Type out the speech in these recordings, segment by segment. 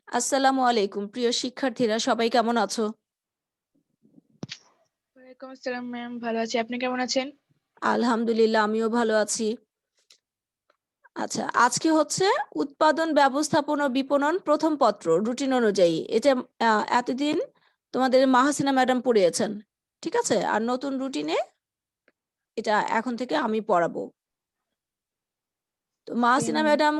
আসসালামু আলাইকুম প্রিয় শিক্ষার্থীরা, সবাই কেমন আছো? ওয়ালাইকুম আসসালাম ম্যাম, ভালো আছি। আপনি কেমন আছেন? আলহামদুলিল্লাহ, আমিও ভালো আছি। আচ্ছা, আজকে হচ্ছে উৎপাদন ব্যবস্থাপনা ও বিপণন প্রথম পত্র রুটিন অনুযায়ী। এটা এতদিন তোমাদের মাহাসিনা ম্যাডাম পড়িয়েছেন। ঠিক আছে? আর নতুন রুটিনে এটা এখন থেকে আমি পড়াবো। তো জি মাহাসিনা ম্যাম। ম্যাডাম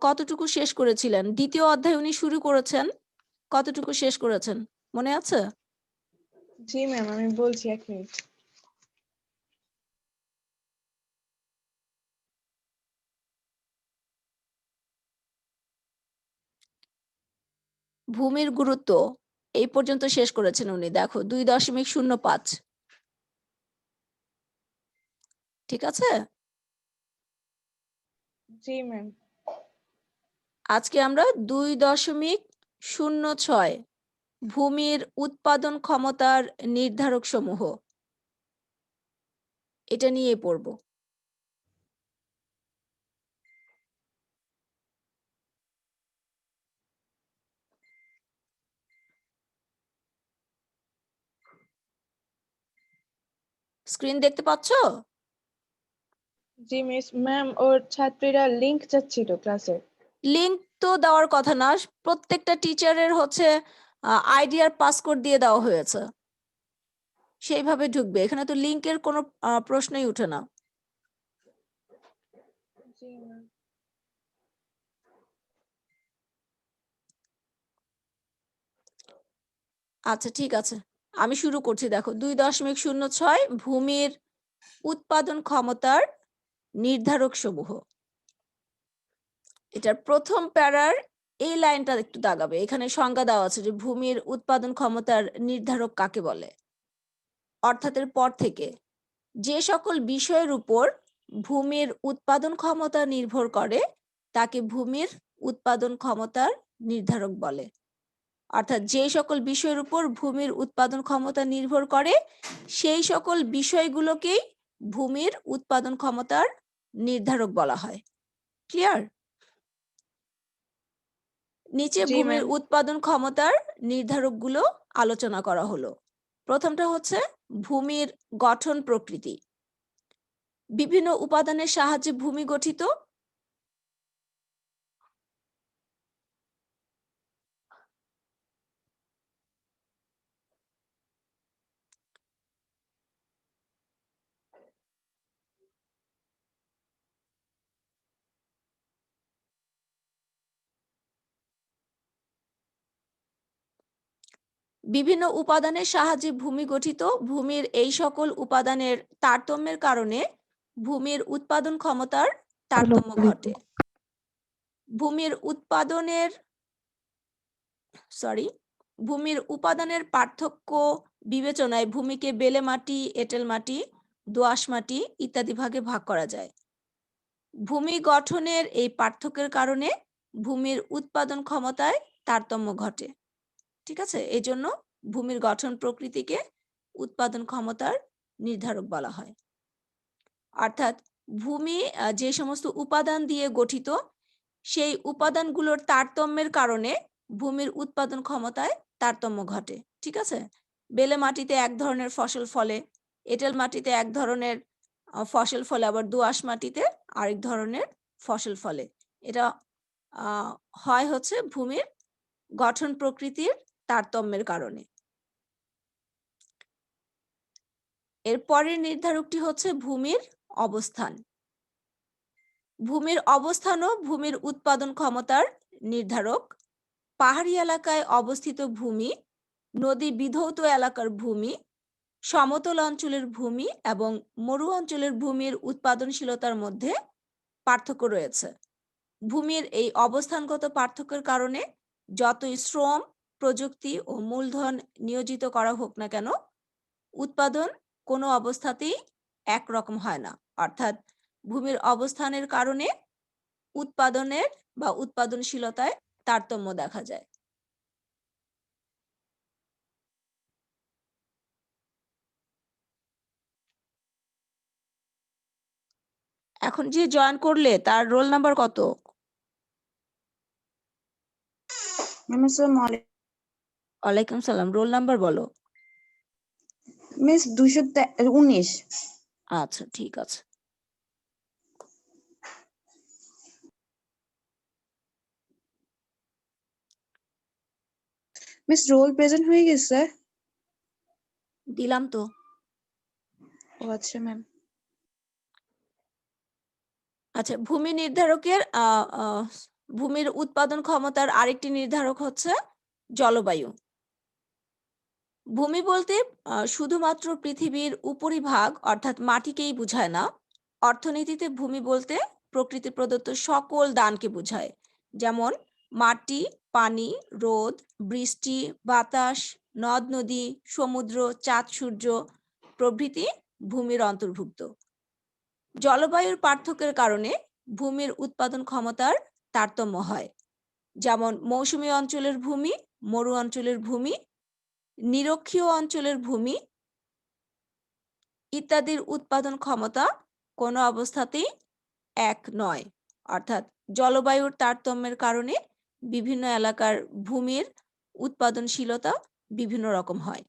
কতটুকু শেষ করেছিলেন? দ্বিতীয় অধ্যায় উনি শুরু করেছেন। কতটুকু শেষ করেছেন? মনে আছে? জি ম্যাম, আমি বলছি 1 মিনিট। ভূমির গুরুত্ব এই পর্যন্ত শেষ করেছেন উনি। দেখো 2.05। ঠিক আছে? জি ম্যাম। আজকে আমরা 2.06 ভূমির উৎপাদন ক্ষমতার নির্ধারক সমূহ এটা নিয়ে পড়ব। স্ক্রিন দেখতে পাচ্ছ? জি মিস ম্যাম, ওর ছাত্রীরা লিংক চাচ্ছিল ক্লাসে। লিংক তো দেওয়ার কথা না, প্রত্যেকটা টিচারের হচ্ছে আইডি আর পাসকোড দিয়ে দেওয়া হয়েছে, সেইভাবে ঢুকবে। এখানে তো লিংকের কোনো প্রশ্নই উঠে না। জি ম্যাম। আচ্ছা, ঠিক আছে, আমি শুরু করছি। দেখো 2.06 ভূমির উৎপাদন ক্ষমতার নির্ধারক সমূহ। এটার প্রথম প্যারার এই লাইনটা একটু দাগাবে। এখানে সংজ্ঞা দেওয়া আছে যে ভূমির উৎপাদন ক্ষমতার নির্ধারক কাকে বলে। অর্থাৎ এর পর থেকে যে সকল বিষয়ের উপর ভূমির উৎপাদন ক্ষমতা নির্ভর করে তাকে ভূমির উৎপাদন ক্ষমতার নির্ধারক বলে। অর্থাৎ যে সকল বিষয়ের উপর ভূমির উৎপাদন ক্ষমতা নির্ভর করে সেই সকল বিষয়গুলোকেই ভূমির উৎপাদন ক্ষমতার নির্ধারক বলা হয়। ক্লিয়ার? নিচে জি ভূমির ম্যাম। উৎপাদন ক্ষমতার নির্ধারকগুলো আলোচনা করা হলো। প্রথমটা হচ্ছে ভূমির গঠন প্রকৃতি। বিভিন্ন উপাদানের সাহায্যে ভূমি গঠিত। বিভিন্ন উপাদানের সাহায্যে ভূমি গঠিত। ভূমির এই সকল উপাদানের তারতম্যের কারণে ভূমির উৎপাদন ক্ষমতার তারতম্য ঘটে। ভূমির উপাদানের পার্থক্য বিবেচনায় ভূমিকে বেলে মাটি, এঁটেল মাটি, দোআঁশ মাটি ইত্যাদি ভাগে ভাগ করা যায়। ভূমি গঠনের এই পার্থক্যের কারণে ভূমির উৎপাদন ক্ষমতায় তারতম্য ঘটে। ঠিক আছে? এই জন্য ভূমির গঠন প্রকৃতিকে উৎপাদন ক্ষমতার নির্ধারক বলা হয়। অর্থাৎ ভূমি যে সমস্ত উপাদান দিয়ে গঠিত সেই উপাদানগুলোর তারতম্যের কারণে ভূমির উৎপাদন ক্ষমতায় তারতম্য ঘটে। ঠিক আছে? বেলে মাটিতে এক ধরনের ফসল ফলে, এঁটেল মাটিতে এক ধরনের ফসল ফলে, আবার দোআঁশ মাটিতে আরেক ধরনের ফসল ফলে। এটা হয় হচ্ছে ভূমির গঠন প্রকৃতির তারতম্যের কারণে। এর পরের নির্ধারকটি হচ্ছে ভূমির অবস্থান। ভূমির অবস্থানও ভূমির উৎপাদন ক্ষমতার নির্ধারক। পাহাড়ি এলাকায় অবস্থিত ভূমি, নদী বিধৌত এলাকার ভূমি, সমতল অঞ্চলের ভূমি এবং মরু অঞ্চলের ভূমির উৎপাদনশীলতার মধ্যে পার্থক্য রয়েছে। ভূমির এই অবস্থানগত পার্থক্যের কারণে যতই শ্রম, প্রযুক্তি ও মূলধন নিয়োজিত করা হোক না কেন, উৎপাদন কোনো অবস্থাতেই একরকম হয় না। অর্থাৎ ভূমির অবস্থানের কারণে উৎপাদনের বা উৎপাদনশীলতায় তারতম্য দেখা যায়। এখন যে জয়েন করলে তার রোল নাম্বার কত? ম্যাম আসসালামু আলাইকুম। ওয়ালাইকুম সালাম। রোল নাম্বার বলো। মিস 219। আচ্ছা ঠিক আছে। মিস রোল প্রেজেন্ট হয়ে গেছে? দিলাম তো। ও আচ্ছা ম্যাম। আচ্ছা, ভূমি নির্ধারকের ভূমির উৎপাদন ক্ষমতার আরেকটি নির্ধারক হচ্ছে জলবায়ু। ভূমি বলতে শুধুমাত্র পৃথিবীর উপরিভাগ অর্থাৎ মাটিকেই বোঝায় না। অর্থনীতিতে ভূমি বলতে প্রকৃতি প্রদত্ত সকল দানকে বোঝায়, যেমন মাটি, পানি, রোদ, বৃষ্টি, বাতাস, নদ নদী, সমুদ্র, চাঁদ সূর্য প্রভৃতি ভূমির অন্তর্ভুক্ত। জলবায়ুর পার্থক্যের কারণে ভূমির উৎপাদন ক্ষমতার তারতম্য হয়, যেমন মৌসুমী অঞ্চলের ভূমি, মরু অঞ্চলের ভূমি, নিরক্ষীয় অঞ্চলের ভূমি ইত্যাদির উৎপাদন ক্ষমতা কোনো অবস্থাতেই এক নয়। অর্থাৎ জলবায়ুর তারতম্যের কারণে বিভিন্ন এলাকার ভূমির উৎপাদনশীলতা বিভিন্ন রকম হয়।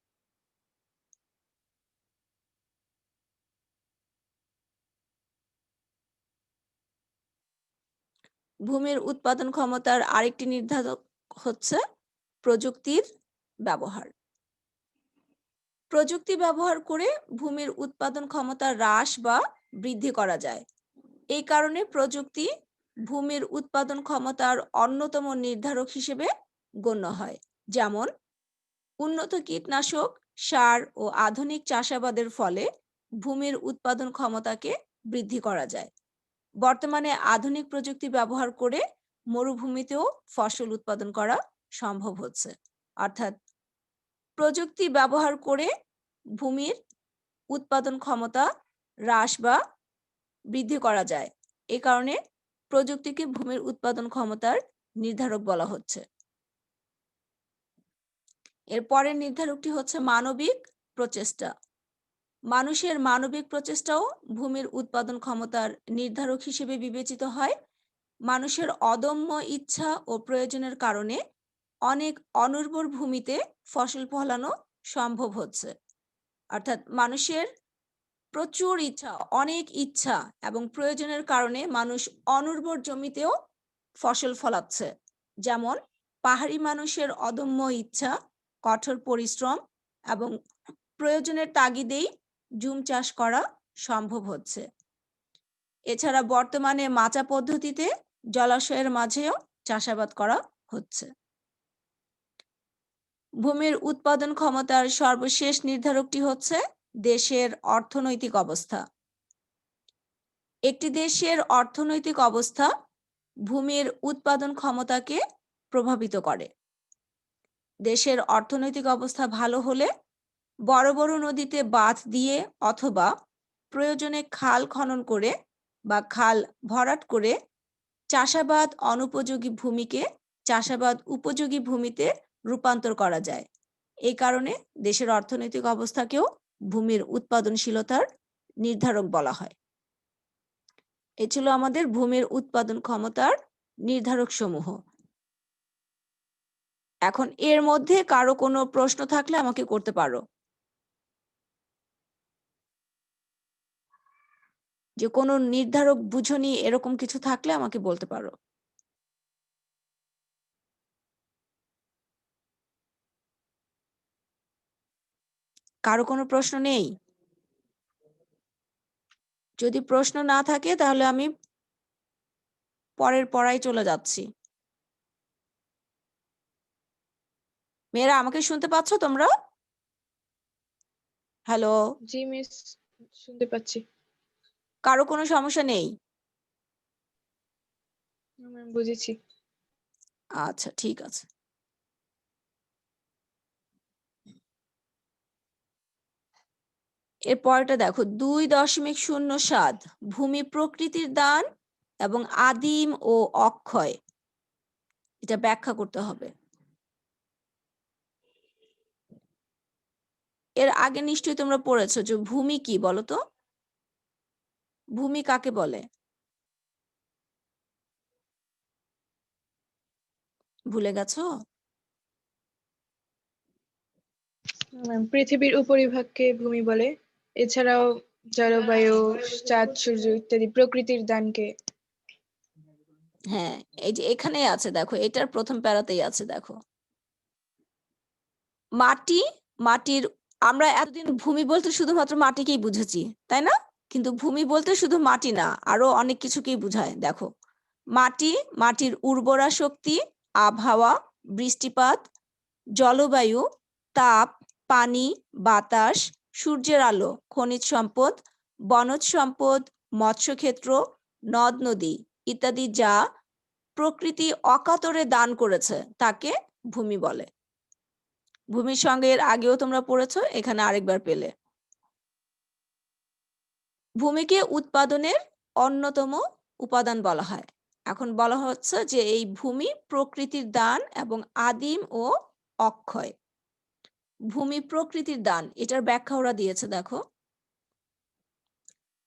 ভূমির উৎপাদন ক্ষমতার আরেকটি নির্ধারক হচ্ছে প্রযুক্তির ব্যবহার। প্রযুক্তি ব্যবহার করে ভূমির উৎপাদন ক্ষমতা হ্রাস বা বৃদ্ধি করা যায়। এই কারণে প্রযুক্তি ভূমির উৎপাদন ক্ষমতার অন্যতম নির্ধারক হিসেবে গণ্য হয়, যেমন উন্নত কীটনাশক, সার ও আধুনিক চাষাবাদের ফলে ভূমির উৎপাদন ক্ষমতাকে বৃদ্ধি করা যায়। বর্তমানে আধুনিক প্রযুক্তি ব্যবহার করে মরুভূমিতেও ফসল উৎপাদন করা সম্ভব হচ্ছে। অর্থাৎ প্রযুক্তি ব্যবহার করে ভূমির উৎপাদন ক্ষমতা হ্রাস বা বৃদ্ধি করা যায়। এ কারণে প্রযুক্তিকে ভূমির উৎপাদন ক্ষমতার নির্ধারক বলা হচ্ছে। এর পরের নির্ধারকটি হচ্ছে মানবিক প্রচেষ্টা। মানুষের মানবিক প্রচেষ্টাও ভূমির উৎপাদন ক্ষমতার নির্ধারক হিসেবে বিবেচিত হয়। মানুষের অদম্য ইচ্ছা ও প্রয়োজনের কারণে অনেক অনুর্বর ভূমিতে ফসল ফলানো সম্ভব হচ্ছে। অর্থাৎ মানুষের প্রচুর ইচ্ছা, অনেক ইচ্ছা এবং প্রয়োজনের কারণে মানুষ অনুর্বর জমিতেও ফসল ফলাচ্ছে। যেমন পাহাড়ি মানুষের অদম্য ইচ্ছা, কঠোর পরিশ্রম এবং প্রয়োজনের তাগিদেই জুম চাষ করা সম্ভব হচ্ছে। এছাড়া বর্তমানে মাচা পদ্ধতিতে জলাশয়ের মাঝেও চাষাবাদ করা হচ্ছে। ভূমির উৎপাদন ক্ষমতার সর্বশেষ নির্ধারকটি হচ্ছে দেশের অর্থনৈতিক অবস্থা। একটি দেশের অর্থনৈতিক অবস্থা ভূমির উৎপাদন ক্ষমতাকে প্রভাবিত করে। দেশের অর্থনৈতিক অবস্থা ভালো হলে বড় বড় নদীতে বাঁধ দিয়ে অথবা প্রয়োজনে খাল খনন করে বা খাল ভরাট করে চাষাবাদ অনুপযোগী ভূমিকে চাষাবাদ উপযোগী ভূমিতে রূপান্তর করা যায়। এই কারণে দেশের অর্থনৈতিক অবস্থাকেও ভূমির উৎপাদনশীলতার নির্ধারক বলা হয়। এ ছিল আমাদের ভূমির উৎপাদন ক্ষমতার নির্ধারক সমূহ। এখন এর মধ্যে কারো কোনো প্রশ্ন থাকলে আমাকে করতে পারো। যে কোনো নির্ধারক বুঝনি এরকম কিছু থাকলে আমাকে বলতে পারো। কারো কোনো প্রশ্ন নেই? যদি প্রশ্ন না থাকে তাহলে আমি পরের পড়ায় চলে যাচ্ছি। মেয়েরা আমাকে শুনতে পাচ্ছ তোমরা? হ্যালো? জি মিস, শুনতে পাচ্ছি। কারো কোনো সমস্যা নেই? ম্যাম বুঝেছি। আচ্ছা ঠিক আছে। এর পরেরটা দেখো, 2.07 ভূমি প্রকৃতির দান এবং আদিম ও অক্ষয়, এটা ব্যাখ্যা করতে হবে। এর আগে নিশ্চয়ই তোমরা পড়েছো যে ভূমি কি বলো তো? ভূমি কাকে বলে? ভুলে গেছো? পৃথিবীর উপরিভাগকে ভূমি বলে। এছাড়াও জলবায়ু, চাঁদ, সূর্য ইত্যাদি প্রকৃতির দানকে। হ্যাঁ, এই যে এখানেই আছে, দেখো এটার প্রথম প্যারাতেই আছে, দেখো মাটি, মাটির, আমরা এতদিন ভূমি বলতে শুধুমাত্র মাটিকেই বুঝেছি, তাই না? কিন্তু ভূমি বলতে শুধু মাটি না, আরো অনেক কিছুকেই বোঝায়। দেখো মাটি, মাটির উর্বরা শক্তি, আবহাওয়া, বৃষ্টিপাত, জলবায়ু, তাপ, পানি, বাতাস, সূর্যের আলো, খনিজ সম্পদ, বনজ সম্পদ, মৎস্যক্ষেত্র, নদ নদী ইত্যাদি যা প্রকৃতি অকাতরে দান করেছে তাকে ভূমি বলে। ভূমির সঙ্গে এর আগেও তোমরা পড়েছো, এখানে আরেকবার পেলে। ভূমিকে উৎপাদনের অন্যতম উপাদান বলা হয়। এখন বলা হচ্ছে যে এই ভূমি প্রকৃতির দান এবং আদিম ও অক্ষয়। ভূমি প্রকৃতির দান, এটার ব্যাখ্যা ওরা দিয়েছে, দেখো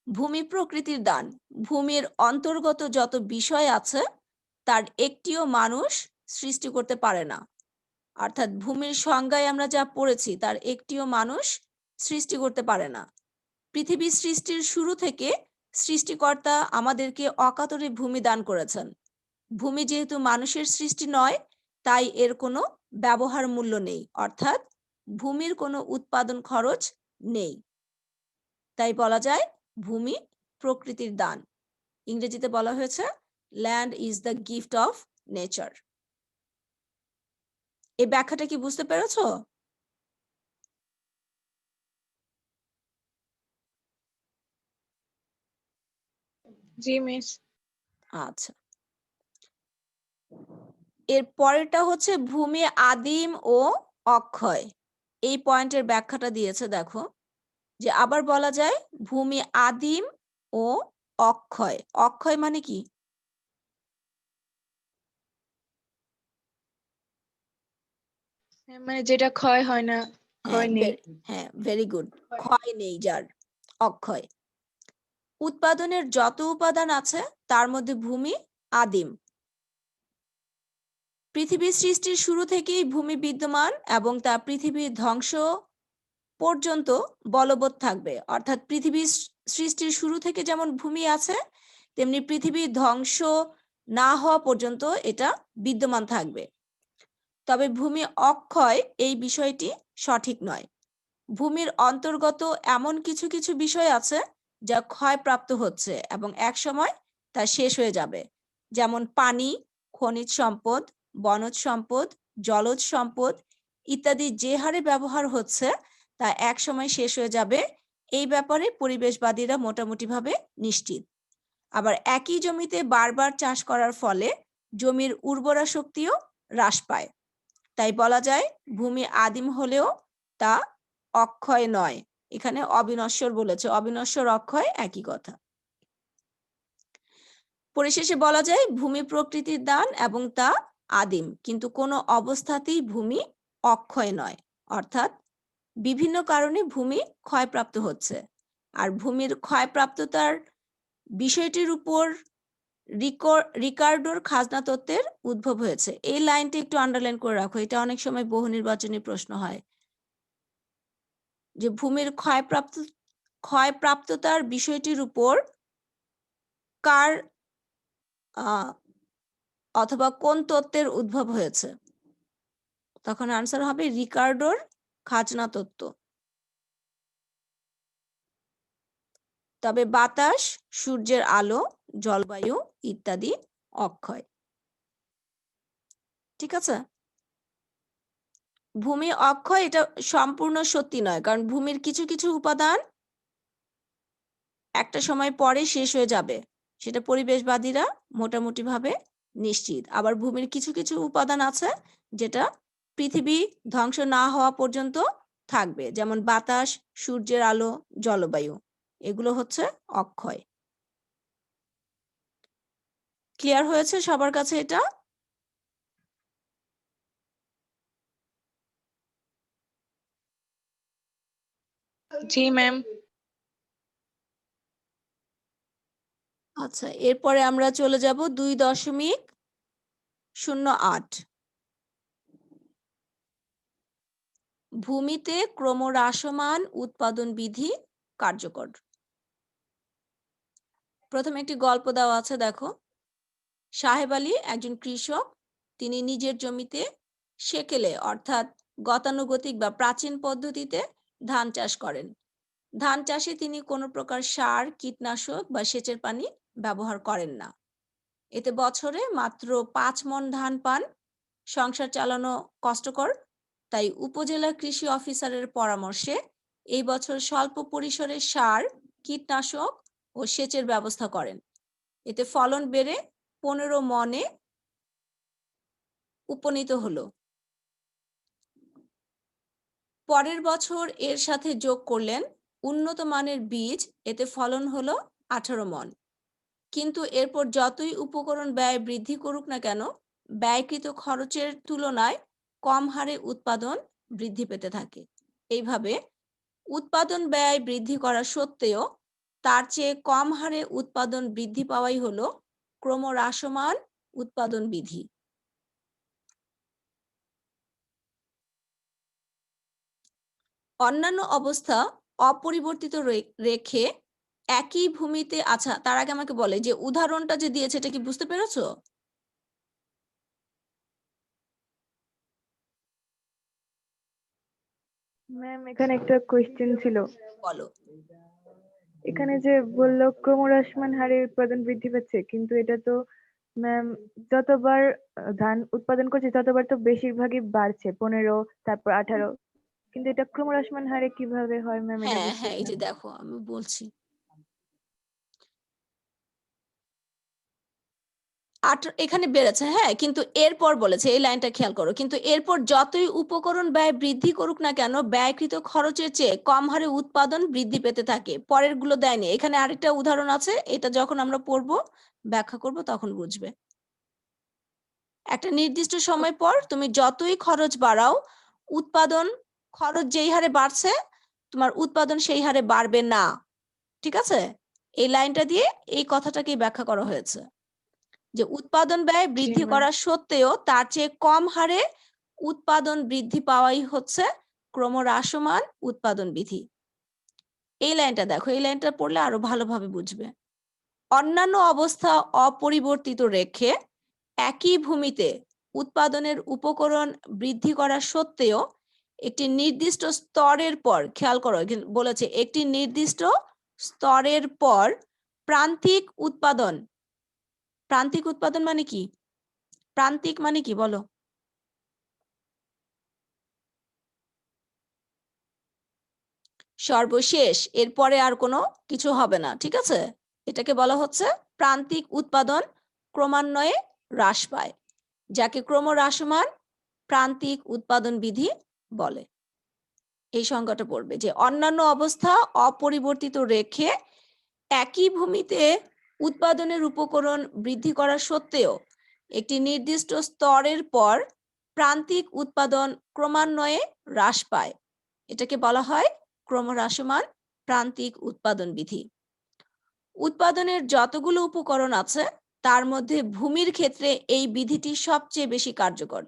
ভূমি প্রকৃতির দান, ভূমির অন্তর্গত যত বিষয় আছে তার একটিও মানুষ সৃষ্টি করতে পারে না। অর্থাৎ ভূমির সংজ্ঞায় আমরা যা পড়েছি তার একটিও মানুষ সৃষ্টি করতে পারে না। পৃথিবী সৃষ্টির শুরু থেকে সৃষ্টিকর্তা আমাদেরকে অকাতরে ভূমি দান করেছেন। ভূমি যেহেতু মানুষের সৃষ্টি নয়, তাই এর কোনো ব্যবহার মূল্য নেই, অর্থাৎ ভূমির কোনো উৎপাদন খরচ নেই। তাই বলা যায় ভূমি প্রকৃতির দান। ইংরেজিতে বলা হয়েছে land is the gift of nature. এই ব্যাখ্যাটা কি বুঝতে পেরেছো? জি মিস। আচ্ছা, এর পরেরটা হচ্ছে ভূমি আদিম ও অক্ষয়। এই পয়েন্টের ব্যাখ্যাটা দিয়েছে, দেখো যে আবার বলা যায় ভূমি আদিম ও অক্ষয়। অক্ষয় মানে কি? মানে যেটা ক্ষয় হয় না, ক্ষয় নেই। হ্যাঁ, ভেরি গুড। ক্ষয় নেই যার, অক্ষয়। উৎপাদনের যত উপাদান আছে তার মধ্যে ভূমি আদিম। পৃথিবীর সৃষ্টির শুরু থেকেই ভূমি বিদ্যমান এবং তা পৃথিবীর ধ্বংস পর্যন্ত বলবৎ থাকবে। অর্থাৎ পৃথিবীর সৃষ্টির শুরু থেকে যেমন ভূমি আছে, তেমনি পৃথিবীর ধ্বংস না হওয়া পর্যন্ত এটা বিদ্যমান থাকবে। তবে ভূমি অক্ষয় এই বিষয়টি সঠিক নয়। ভূমির অন্তর্গত এমন কিছু কিছু বিষয় আছে যা ক্ষয়প্রাপ্ত হচ্ছে এবং একসময় তা শেষ হয়ে যাবে। যেমন পানি, খনিজ সম্পদ, বনজ সম্পদ, জলজ সম্পদ ইত্যাদি যে হারে ব্যবহার হচ্ছে তা একসময় শেষ হয়ে যাবে। এই ব্যাপারে পরিবেশবাদীরা মোটামুটিভাবে নিশ্চিত। আবার একই জমিতে বারবার চাষ করার ফলে জমির উর্বরা শক্তিও হ্রাস পায়। তাই বলা যায় ভূমি আদিম হলেও তা অক্ষয় নয়। এখানে অবিনশ্বর বলেছে, অবিনশ্বর অক্ষয় একই কথা। পরিশেষে বলা যায় ভূমি প্রকৃতির দান এবং তা আদিম, কিন্তু কোনো অবস্থাতেই ভূমি অক্ষয় নয়। অর্থাৎ বিভিন্ন কারণে ভূমি ক্ষয়প্রাপ্ত হচ্ছে। আর ভূমির ক্ষয়প্রাপ্ততার বিষয়টির উপর রিকার্ডোর খাজনা তত্ত্বের উদ্ভব হয়েছে। এই লাইনটি একটু আন্ডারলাইন করে রাখো, এটা অনেক সময় বহু নির্বাচনী প্রশ্ন হয়। যে ভূমির ক্ষয়প্রাপ্ততার বিষয়টির উপর কার অথবা কোন তত্ত্বের উদ্ভব হয়েছে, তখন আনসার হবে রিকার্ডোর খাজনা তত্ত্ব। তবে বাতাস, সূর্যের আলো, জলবায়ু ইত্যাদি অক্ষয়। ঠিক আছে? ভূমি অক্ষয় এটা সম্পূর্ণ সত্যি নয়, কারণ ভূমির কিছু কিছু উপাদান একটা সময় পরে শেষ হয়ে যাবে, সেটা পরিবেশবাদীরা মোটামুটিভাবে নিশ্চিত। আবার ভূমির কিছু কিছু উপাদান আছে যেটা পৃথিবী ধ্বংস না হওয়া পর্যন্ত থাকবে, যেমন বাতাস, সূর্যের আলো, জলবায়ু, এগুলো হচ্ছে অক্ষয়। ক্লিয়ার হয়েছে সবার কাছে এটা? জি ম্যাম। আচ্ছা, এরপরে আমরা চলে যাব 2.08। ভূমিতে ক্রমহ্রাসমান উৎপাদন বিধি কার্যকর। প্রথমে একটি গল্প দেওয়া আছে, দেখো। সাহেব আলী একজন কৃষক। তিনি নিজের জমিতে সেকেলে অর্থাৎ গতানুগতিক বা প্রাচীন পদ্ধতিতে ধান চাষ করেন। ধান চাষে তিনি কোনো প্রকার সার, কীটনাশক বা সেচের পানি ব্যবহার করেন না। এতে বছরে মাত্র 5 মণ ধান পান। সংসার চালানো কষ্টকর, তাই উপজেলা কৃষি অফিসারের পরামর্শে এই বছর স্বল্প পরিসরে সার, কীটনাশক ও সেচের ব্যবস্থা করেন। এতে ফলন বেড়ে 15 মণে উপনীত হলো। পরের বছর এর সাথে যোগ করলেন উন্নত মানের বীজ, এতে ফলন হলো 18 মণ। কিন্তু এরপর যতই উপকরণ ব্যয় বৃদ্ধি করুক না কেন, ব্যয়কৃত খরচের তুলনায় কম হারে উৎপাদন বৃদ্ধি পেতে থাকে। এইভাবে উৎপাদন ব্যয় বৃদ্ধি করা সত্ত্বেও তার চেয়ে কম হারে উৎপাদন বৃদ্ধি পাওয়াই হলো ক্রমহ্রাসমান উৎপাদন বিধি। অন্যান্য অবস্থা অপরিবর্তিত রেখে একই ভূমিতে, আচ্ছা তার আগে আমাকে বলে যে উদাহরণটা যে দিয়েছে এটা কি বুঝতে পেরেছো? ম্যাম এখানে একটা কোয়েশ্চেন ছিল। বলো। এখানে যে বললো ক্রমহ্রাসমান হারে উৎপাদন বৃদ্ধি পাচ্ছে, কিন্তু এটা তো ম্যাম যতবার ধান উৎপাদন করছে ততবার তো বেশিরভাগই বাড়ছে, 15 তারপর 18, কিন্তু এটা ক্রমহ্রাসমান হারে কিভাবে হয় ম্যাম? এটা হ্যাঁ বুঝতে হ্যাঁ, এই যে দেখো আমি বলছি, এখানে বেড়েছে, হ্যাঁ, কিন্তু এরপর বলেছে, এই লাইনটা খেয়াল করো, কিন্তু এরপর যতই উপকরণ ব্যয় বৃদ্ধি করুক না কেন, ব্যয়কৃত খরচের চেয়ে কম হারে উৎপাদন বৃদ্ধি পেতে থাকে। পরের গুলো দেয়নি। এখানে আরেকটা উদাহরণ আছে, এটা যখন আমরা পড়বো ব্যাখ্যা করব তখন বুঝবে। একটা নির্দিষ্ট সময় পর তুমি যতই খরচ বাড়াও, উৎপাদন খরচ যেই হারে বাড়ছে তোমার উৎপাদন সেই হারে বাড়বে না। ঠিক আছে? এই লাইনটা দিয়ে এই কথাটাকেই ব্যাখ্যা করা হয়েছে যে উৎপাদন ব্যয় বৃদ্ধি ম্যাম। করা সত্ত্বেও তার চেয়ে কম হারে উৎপাদন বৃদ্ধি পাওয়াই হচ্ছে ক্রমহ্রাসমান উৎপাদন বিধি। এই লাইনটা দেখো, এই লাইনটা পড়লে আরো ভালোভাবে বুঝবে। অন্যান্য অবস্থা অপরিবর্তিত রেখে একই ভূমিতে উৎপাদনের উপকরণ বৃদ্ধি করা সত্ত্বেও একটি নির্দিষ্ট স্তরের পর, খেয়াল করো বলেছে একটি নির্দিষ্ট স্তরের পর প্রান্তিক উৎপাদন, প্রান্তিক উৎপাদন মানে কি? প্রান্তিক মানে কি বলো? সর্বশেষ, এরপরে আর কোনো কিছু হবে না। ঠিক আছে? এটাকে বলা হচ্ছে প্রান্তিক উৎপাদন ক্রমান্বয়ে হ্রাস পায়, যাকে ক্রমহ্রাসমান প্রান্তিক উৎপাদন বিধি বলে। এই সংজ্ঞাটা পড়বে যে অন্যান্য অবস্থা অপরিবর্তিত রেখে একই ভূমিতে উৎপাদনের উপকরণ বৃদ্ধি করা সত্ত্বেও একটি নির্দিষ্ট স্তরের পর প্রান্তিক উৎপাদন ক্রমান্বয়ে হ্রাস পায়, এটাকে বলা হয় ক্রমহ্রাসমান প্রান্তিক উৎপাদন বিধি। উৎপাদনের যতগুলো উপকরণ আছে তার মধ্যে ভূমির ক্ষেত্রে এই বিধিটি সবচেয়ে বেশি কার্যকর।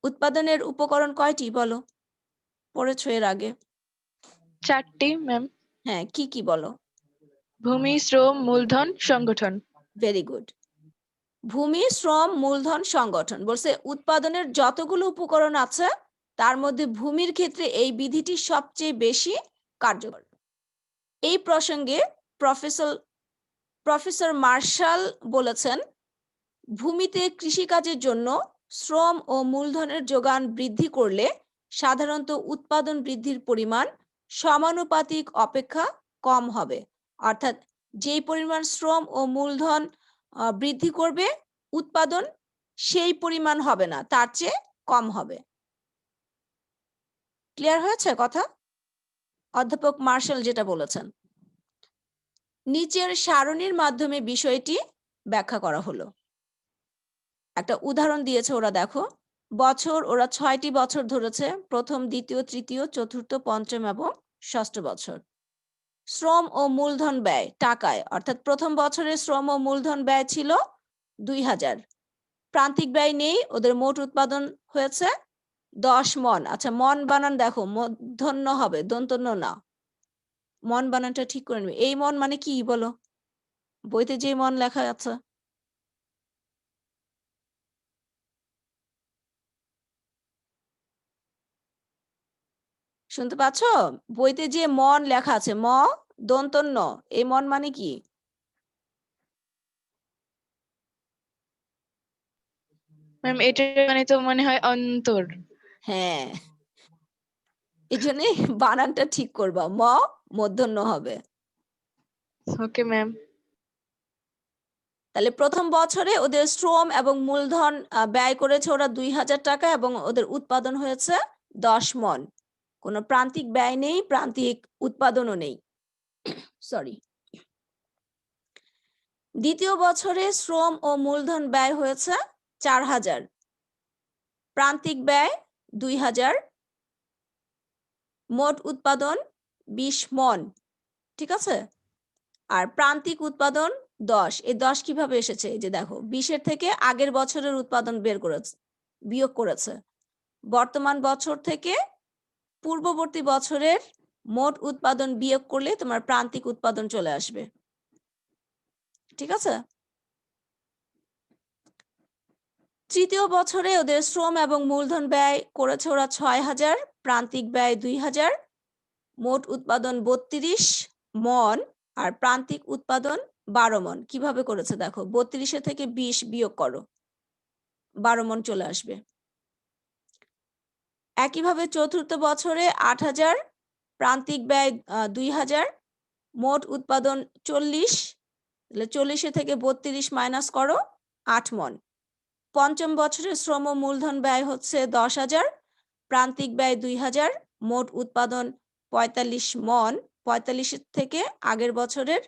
উৎপাদনের উপকরণ কয়টি বলো? পড়েছো এর আগে? 4টি ম্যাম। হ্যাঁ, কি কি বলো? ভূমি, শ্রম, মূলধন, সংগঠন। Very good. ভূমি, শ্রম, মূলধন, সংগঠন বলছে উৎপাদনের যতগুলো উপকরণ আছে তার মধ্যে ভূমির ক্ষেত্রে এই বিধিটি সবচেয়ে বেশি কার্যকর। এই প্রসঙ্গে প্রফেসর মার্শাল বলেছেন, ভূমিতে কৃষিকাজের জন্য শ্রম ও মূলধনের যোগান বৃদ্ধি করলে সাধারণত উৎপাদন বৃদ্ধির পরিমাণ সমানুপাতিক অপেক্ষা কম হবে। অর্থাৎ যেই পরিমাণ শ্রম ও মূলধন বৃদ্ধি করবে উৎপাদন সেই পরিমাণ হবে না, তার চেয়ে কম হবে। ক্লিয়ার হয়েছে কথা? অধ্যাপক মার্শাল যেটা বলেছেন, নিচের সারণীর মাধ্যমে বিষয়টি ব্যাখ্যা করা হলো। একটা উদাহরণ দিয়েছে ওরা, দেখো। বছর ওরা 6টি বছর ধরেছে, প্রথম, দ্বিতীয়, তৃতীয়, চতুর্থ, পঞ্চম এবং ষষ্ঠ বছর। শ্রম ও মূলধন ব্যয় টাকায়, অর্থাৎ প্রথম বছরের শ্রম ও মূলধন ব্যয় ছিল 2000। প্রান্তিক ব্যয় নেই, ওদের মোট উৎপাদন হয়েছে 10 মন। আচ্ছা, মন বানান দেখো, মূর্ধন্য হবে, দন্তন্য না। মন বানানটা ঠিক করে নেবে। এই মন মানে কি বলো? বইতে যে মন লেখা আছে। শুনতে পাচ্ছ? বইতে যে মন লেখা আছে, ম দন্তন্য, এই মন মানে কি? ম্যাম এটা মানে তো মনে হয় অন্তর। হ্যাঁ, এই জন্যে বানানটা ঠিক করবা, ম মূর্ধন্য হবে। Okay ma'am. তাহলে প্রথম বছরে ওদের শ্রম এবং মূলধন ব্যয় করেছে ওরা 2000 টাকা এবং ওদের উৎপাদন হয়েছে 10 মন। কোনো প্রান্তিক ব্যয় নেই, প্রান্তিক উৎপাদনও নেই। সরি। দ্বিতীয় বছরে শ্রম ও মূলধন ব্যয় হয়েছে 4000, প্রান্তিক ব্যয় 2000, মোট উৎপাদন 20 মন। ঠিক আছে? আর প্রান্তিক উৎপাদন 10। এই 10 কিভাবে এসেছে? এই যে দেখো, 20-এর থেকে আগের বছরের উৎপাদন বের করেছে, বিয়োগ করেছে। বর্তমান বছর থেকে পূর্ববর্তী বছরের মোট উৎপাদন বিয়োগ করলে তোমার প্রান্তিক উৎপাদন চলে আসবে। ঠিক আছে? তৃতীয় বছরে ওদের শ্রম এবং মূলধন ব্যয় করেছে ওরা 6000, প্রান্তিক ব্যয় 2000, মোট উৎপাদন 32 মন আর প্রান্তিক উৎপাদন 12 মন। কিভাবে করেছে দেখো, 32 থেকে 20 বিয়োগ করো, 12 মন চলে আসবে। একইভাবে চতুর্থ বছরে 8000, প্রান্তিক ব্যয় 2000, মোট উৎপাদন 40, তাহলে 40 থেকে 32 মাইনাস করো, 8 মন। পঞ্চম বছরে শ্রম ও মূলধন ব্যয় হচ্ছে 10,000, প্রান্তিক ব্যয় 2000, মোট উৎপাদন 45 মন। 45 থেকে আগের বছরের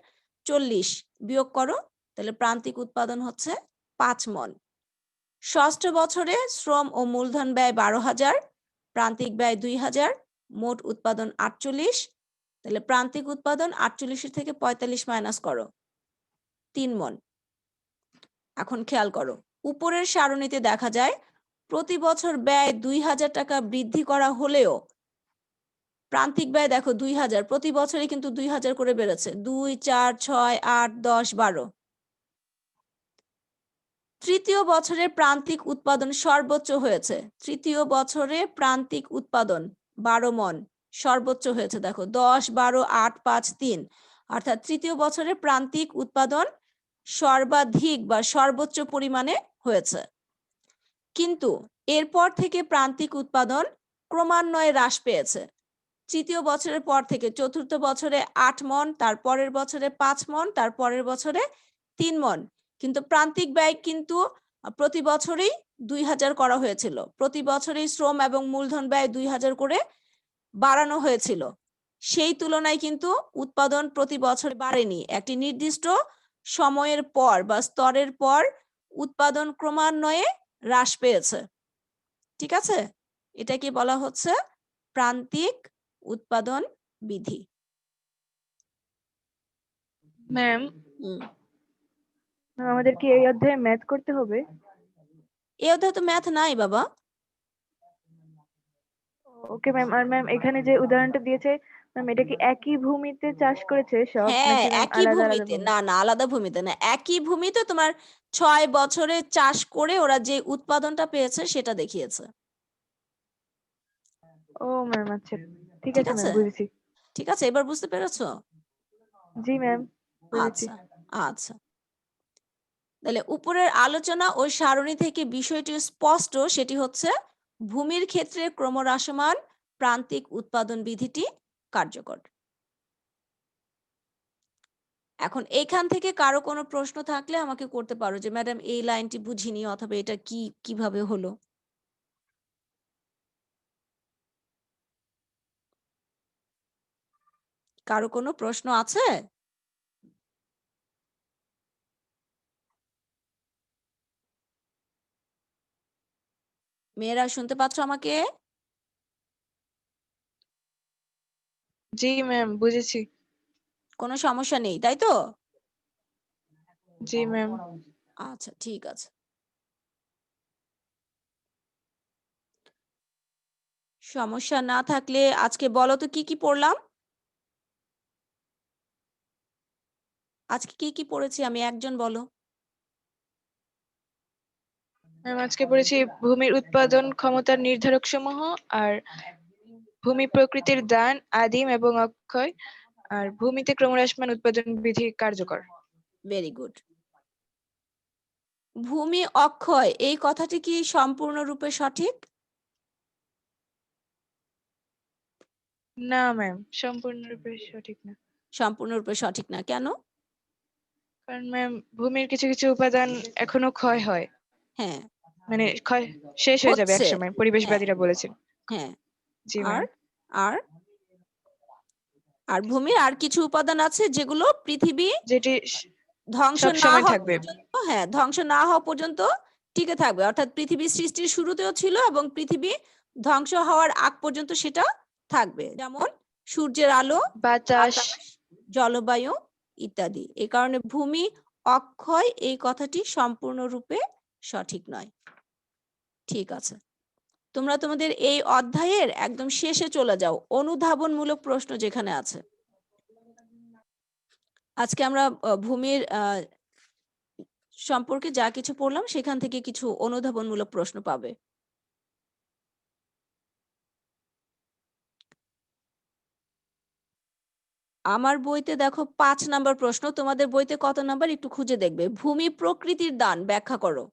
40 বিয়োগ করো, তাহলে প্রান্তিক উৎপাদন হচ্ছে 5 মন। ষষ্ঠ বছরে শ্রম ও মূলধন ব্যয় 12,000, প্রান্তিক ব্যয় 2000, মোট উৎপাদন 48, তাহলে প্রান্তিক উৎপাদন 48 থেকে 45 মাইনাস করো, 3 মন। এখন খেয়াল করো, উপরের সারণীতে দেখা যায় প্রতি বছর ব্যয় 2000 টাকা বৃদ্ধি করা হলেও প্রান্তিক ব্যয় দেখো 2000, প্রতি বছরে কিন্তু 2000 করে বেড়েছে, 2, 4, 6, 8, 10, 12। তৃতীয় বছরে প্রান্তিক উৎপাদন সর্বোচ্চ হয়েছে, তৃতীয় বছরে প্রান্তিক উৎপাদন 12 মন সর্বোচ্চ হয়েছে। দেখো 10, 12, 8, 5, 3, অর্থাৎ তৃতীয় বছরে প্রান্তিক উৎপাদন সর্বাধিক বা সর্বোচ্চ পরিমাণে হয়েছে। কিন্তু এরপর থেকে প্রান্তিক উৎপাদন ক্রমান্বয়ে হ্রাস পেয়েছে। তৃতীয় বছরের পর থেকে চতুর্থ বছরে 8 মন, তার পরের বছরে 5 মন, তার পরের বছরে 3 মন। কিন্তু প্রান্তিক ব্যয় কিন্তু প্রতি বছরেই 2000 করা হয়েছিল, প্রতি বছরেই শ্রম এবং মূলধন ব্যয় 2000 করে বাড়ানো হয়েছিল। সেই তুলনায় কিন্তু উৎপাদন প্রতি বছর বাড়েনি। একটি নির্দিষ্ট সময়ের পর বা স্তরের পর উৎপাদন ক্রমান্বয়ে হ্রাস পেয়েছে। ঠিক আছে? এটাকে বলা হচ্ছে প্রান্তিক উৎপাদন বিধি। ম্যাম আমাদের কি এই অধ্যায়ে ম্যাথ করতে হবে? এই অধ্যায়ে তো ম্যাথ নাই বাবা। Okay ma'am. আর ম্যাম এখানে যে উদাহরণটা দিয়েছে ম্যাম, এটা কি একই ভূমিতে চাষ করেছে সব, হ্যাঁ, নাকি ম্যাম একই আলাদা আলাদা ভূমিতে। ভূমি? না না, আলাদা ভূমিতে না, একই ভূমিতে তোমার 6 বছরে চাষ করে ওরা যে উৎপাদনটা পেয়েছে সেটা দেখিয়েছে। ও ম্যাম আচ্ছা, ঠিক ঠিক আছে আছে? ম্যাম, বুঝেছি। ঠিক আছে, এবার বুঝতে পেরেছো? জি ম্যাম, বুঝেছি। আচ্ছা আচ্ছা। তাহলে উপরের আলোচনা ও সারণী থেকে বিষয়টি স্পষ্ট, সেটি হচ্ছে ভূমির ক্ষেত্রে ক্রমহ্রাসমান প্রান্তিক উৎপাদন বিধিটি কার্যকর। এখন এখান থেকে কারো কোনো প্রশ্ন থাকলে আমাকে করতে পারো যে ম্যাডাম এই লাইনটি বুঝিনি, অথবা এটা কিভাবে হলো। কারো কোনো প্রশ্ন আছে? মেয়েরা শুনতে পাচ্ছ আমাকে? জি ম্যাম, বুঝেছি। কোনো সমস্যা নেই, তাই তো? জি ম্যাম। আচ্ছা, ঠিক আছে। সমস্যা না থাকলে আজকে বলো তো কি পড়লাম? আজকে কি পড়েছি আমি? একজন বলো। ম্যাম আজকে পড়েছি ভূমির উৎপাদন ক্ষমতার নির্ধারক সমূহ, আর ভূমি প্রকৃতির দান আদিম এবং অক্ষয়, আর ভূমিতে ক্রমহ্রাসমান উৎপাদন বিধি কার্যকর। Very good. ভূমি অক্ষয় এই কথাটি কি সম্পূর্ণরূপে সঠিক? না ম্যাম, সম্পূর্ণরূপে সঠিক না। সম্পূর্ণরূপে সঠিক না, কেন? কারণ ম্যাম ভূমির কিছু কিছু উপাদান এখনো ক্ষয় হয়, হ্যাঁ, মানে ক্ষয় শেষ হয়ে যাবে হচ্ছে। একসময়, হ্যাঁ, পরিবেশবাদীরা বলেছেন। হ্যাঁ। জি আর ম্যাম। আর আর ভূমির আর কিছু উপাদান আছে যেগুলো পৃথিবী যেটি ধ্বংস সব না সময় হওয়া থাকবে। পর্যন্ত, হ্যাঁ, ধ্বংস না হওয়া পর্যন্ত টিকে থাকবে। অর্থাৎ পৃথিবী সৃষ্টির শুরুতেও ছিল এবং পৃথিবী ধ্বংস হওয়ার আগ পর্যন্ত সেটা থাকবে। যেমন সূর্যের আলো, বাতাস। বাতাস, জলবায়ু ইত্যাদি। এই কারণে ভূমি অক্ষয় এই কথাটি সম্পূর্ণরূপে সঠিক নয়। ঠিক আছে, তোমরা তোমাদের এই অধ্যায়ের একদম শেষে চলে যাও, অনুধাবনমূলক প্রশ্ন যেখানে আছে। আজকে আমরা ভূমির সম্পর্কে যা কিছু পড়লাম সেখান থেকে কিছু অনুধাবনমূলক প্রশ্ন পাবে। আমার বইতে দেখো 5 নাম্বার প্রশ্ন, তোমাদের বইতে কত নাম্বার একটু খুঁজে দেখবে। ভূমি প্রকৃতির দান ব্যাখ্যা করো।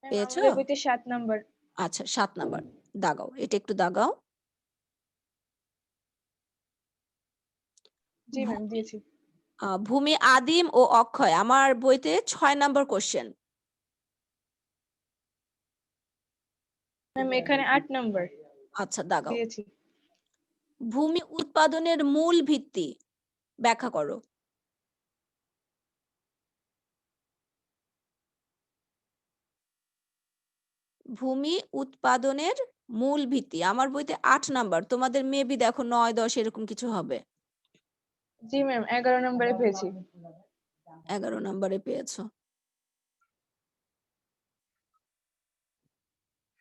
পেয়েছো? আমাদের বইতে 7 নাম্বার। আচ্ছা, 7 নাম্বার দাগাও, এটা একটু দাগাও। জি ম্যাম দিয়েছি। ভূমি আদিম ও অক্ষয় আমার বইতে 6 নাম্বার কোশ্চেন। ম্যাম এখানে 8 নাম্বার আচ্ছা, দাগাও। দিয়েছি। ভূমি উৎপাদনের মূল ভিত্তি ব্যাখ্যা করো। ভূমি উৎপাদনের মূল ভিত্তি আমার বইতে 8 নাম্বার, তোমাদের মেবি দেখো 9, 10 এরকম কিছু হবে। জি ম্যাম 11 নম্বরে পেয়েছি। 11 নাম্বারে পেয়েছো।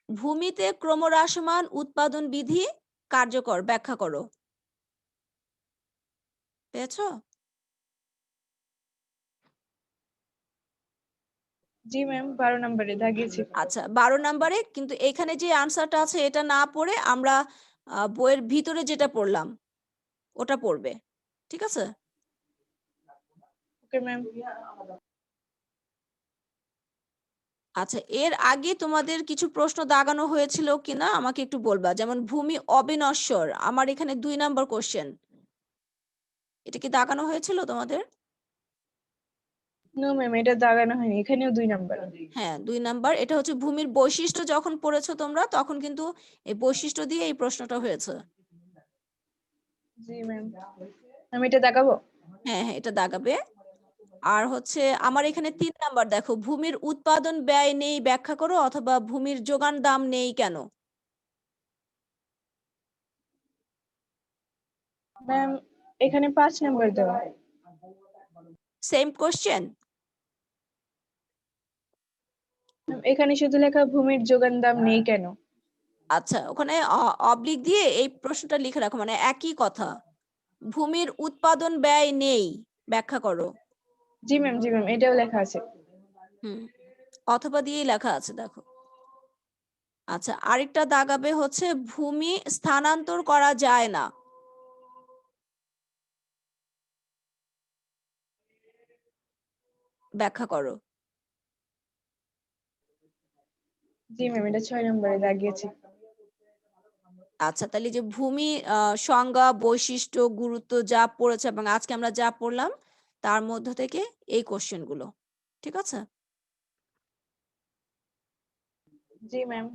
ভূমিতে ক্রমহ্রাসমান উৎপাদন বিধি কার্যকর ব্যাখ্যা করো। পেয়েছো? জি ম্যাম 12 নম্বরে দাগিয়েছি। আচ্ছা, 12 নাম্বারে কিন্তু এখানে যে আনসারটা আছে এটা না পড়ে আমরা বইয়ের ভিতরে যেটা পড়লাম ওটা পড়বে। ঠিক আছে? Okay ma'am. আচ্ছা, এর আগে তোমাদের কিছু প্রশ্ন দাগানো হয়েছিল কিনা আমাকে একটু বলবা। যেমন ভূমি অবিনশ্বর আমার এখানে 2 নাম্বার কোশ্চেন। এটা কি দাগানো হয়েছিল তোমাদের? নো ম্যাম এটা দাগানো হয়নি, এখানেও 2 নাম্বার। হ্যাঁ, 2 নাম্বার। এটা হচ্ছে ভূমির বৈশিষ্ট্য যখন পড়েছো তোমরা তখন কিন্তু এই বৈশিষ্ট্য দিয়ে এই প্রশ্নটা হয়েছে। জি ম্যাম। আমি এটা দাগাবো? হ্যাঁ, হ্যাঁ, এটা দাগাবে। আর হচ্ছে আমার এখানে 3 নাম্বার দেখো, ভূমির উৎপাদন ব্যয় নেই ব্যাখ্যা করো, অথবা ভূমির যোগান দাম নেই কেন? ম্যাম এখানে 5 নাম্বার দেওয়া। Same question? ম্যাম এখানে শুধু লেখা ভূমির যোগান দাম নেই কেন। আচ্ছা, ওখানে অবলিক দিয়ে এই প্রশ্নটা লিখে রাখো, মানে একই কথা। ভূমির উৎপাদন ব্যয় নেই ব্যাখ্যা করো। জি ম্যাম এটাও লেখা আছে। হুম, অথবা দিয়েই লেখা আছে দেখো। আচ্ছা, আরেকটা দাগাবে হচ্ছে ভূমি স্থানান্তর করা যায় না ব্যাখ্যা করো। জি ম্যাম এটা 6 নম্বরে দাগিয়েছি। আচ্ছা, তাহলে যে ভূমি সংজ্ঞা, বৈশিষ্ট্য, গুরুত্ব যা পড়েছে এবং আজকে আমরা যা পড়লাম তার মধ্য থেকে এই কোশ্চেন গুলো। ঠিক আছে? জি ম্যাম।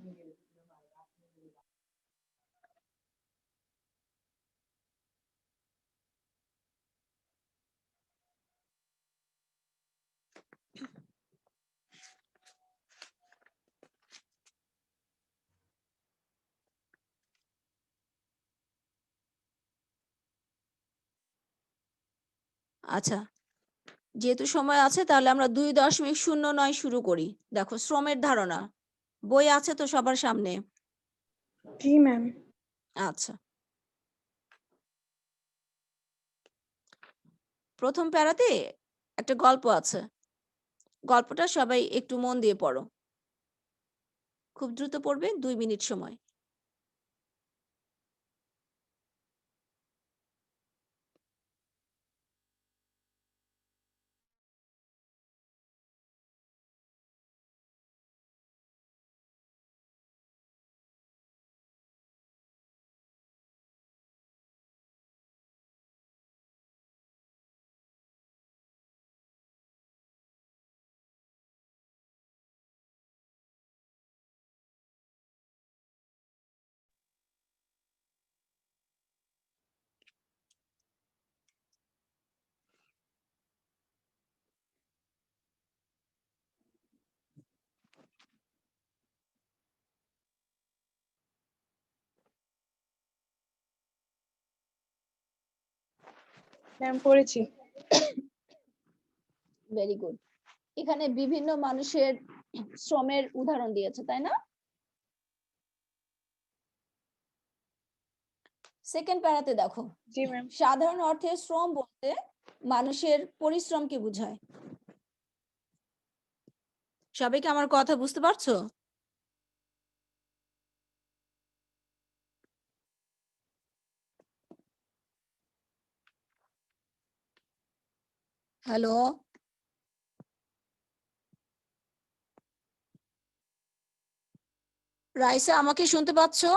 আচ্ছা, যেহেতু সময় আছে তাহলে আমরা 2.09 শুরু করি। দেখো, শ্রমের ধারণা বই আছে তো সবার সামনে? জি ম্যাম। আচ্ছা, প্রথম প্যারাতে একটা গল্প আছে। গল্পটা সবাই একটু মন দিয়ে পড়ো। খুব দ্রুত পড়বে, 2 মিনিট সময়। ম্যাম পড়েছি। Very good. এখানে বিভিন্ন মানুষের শ্রমের উদাহরণ দিয়েছে, তাই না? সেকেন্ড প্যারাতে দেখো, জি ম্যাম। সাধারণ অর্থে শ্রম বলতে মানুষের পরিশ্রমকে বোঝায়। সবাই কি আমার কথা বুঝতে পারছো? হ্যালো, রাইসা, আমাকে শুনতে পাচ্ছো?